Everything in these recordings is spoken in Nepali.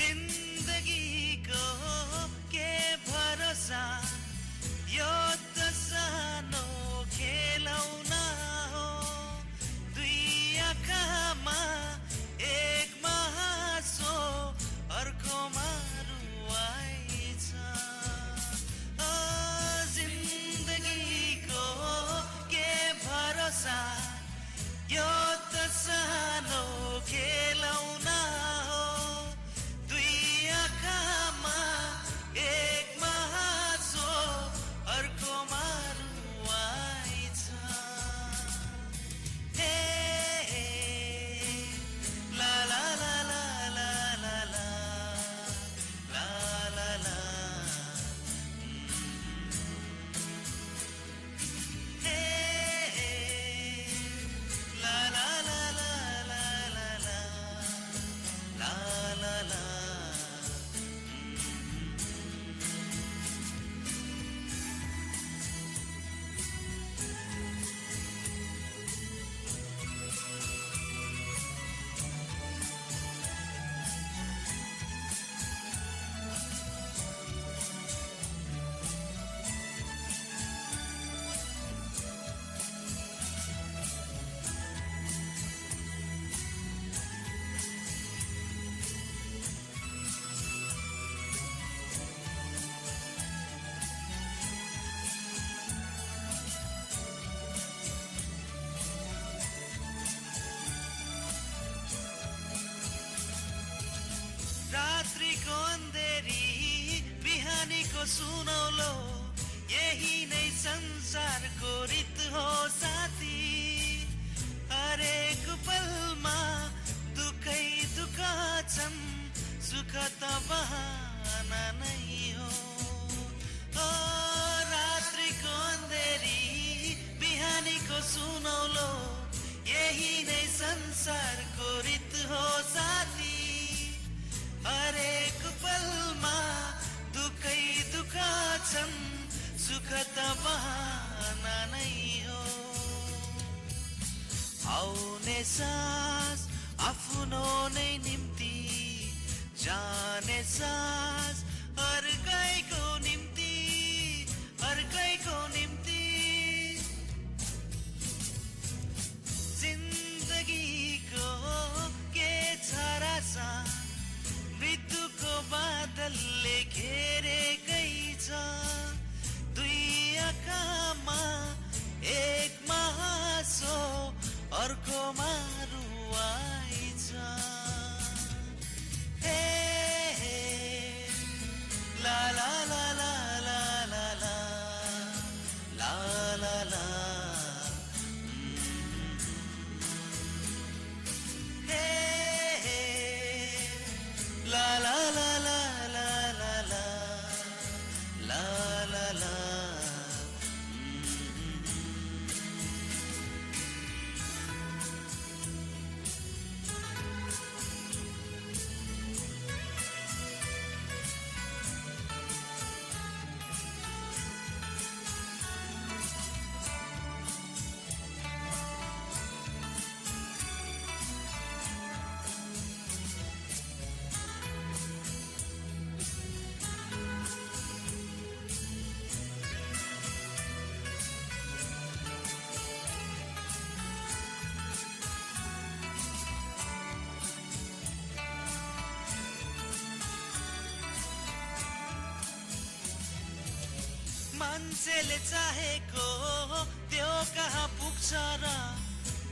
जिन्दगीको के भरोसा यो त सानो खेलौना हो दुई आँखामा एक हाँसो अर्कोमा रुवाई छ जिन्दगीको के भरोसा यो त सानो खेलौना हो दुई आँखामा एक हाँसो अर्कोमा रुवाई छ हे ला ला ला ला ला ला ला ला ला ला हे ला ला ला ला ला ला ला ला ला रात्रिको अन्धेरी बिहानीको सुनौलो यही नै संसारको रीत हो साथी हरेक पलमा दुखै दुःख छन् सुख त बहाना नै हो रात्रिको अन्धेरी बिहानीको सुनौलो यही नै संसारको रीत हो साथी हरेक पलमा दुखै दुःख छन् सुख त बहाना नै हो आउने सास आफ्नो नै निम्ति जाने सास अर्कैको निम्ति जिन्दगीको के छ रासा मृत्युको बादलले घेरेकै छ दुई आँखामा एक हाँसो अर्कोमा रुवाई छ हे ला ला ला ला ला ला ला ला ला ला La la la la la la la la la la मान्छेले चाहेको त्यो कहाँ पुग्छ र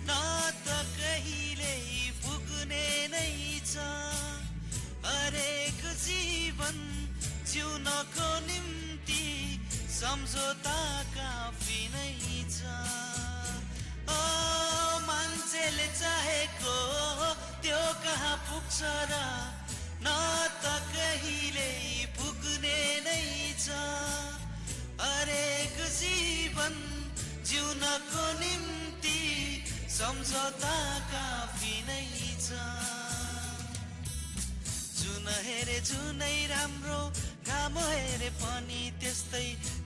न त कहिल्यै पुग्ने नै छ हरेक जीवन जिउनको निम्ति सम्झौता काफी नै छ मान्छेले चाहेको त्यो कहाँ पुग्छ र न त कहिल्यै पुग्ने नै छ हरेक जीवन जिउनको निम्ति सम्झौता काफी नै छ जुन हेरे जुनै राम्रो घाम हेरे पनि त्यस्तै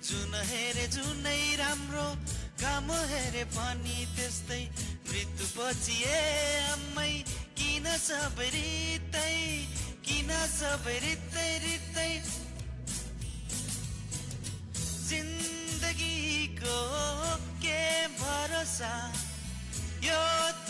जुन हेरे जुनै राम्रो घाम हेरे पनि त्यस्तै मृत्यु पछि अम्मै किन सब रित्तै किन सबै रित्तै रित्तै जिन्दगीको के भरोसा यो त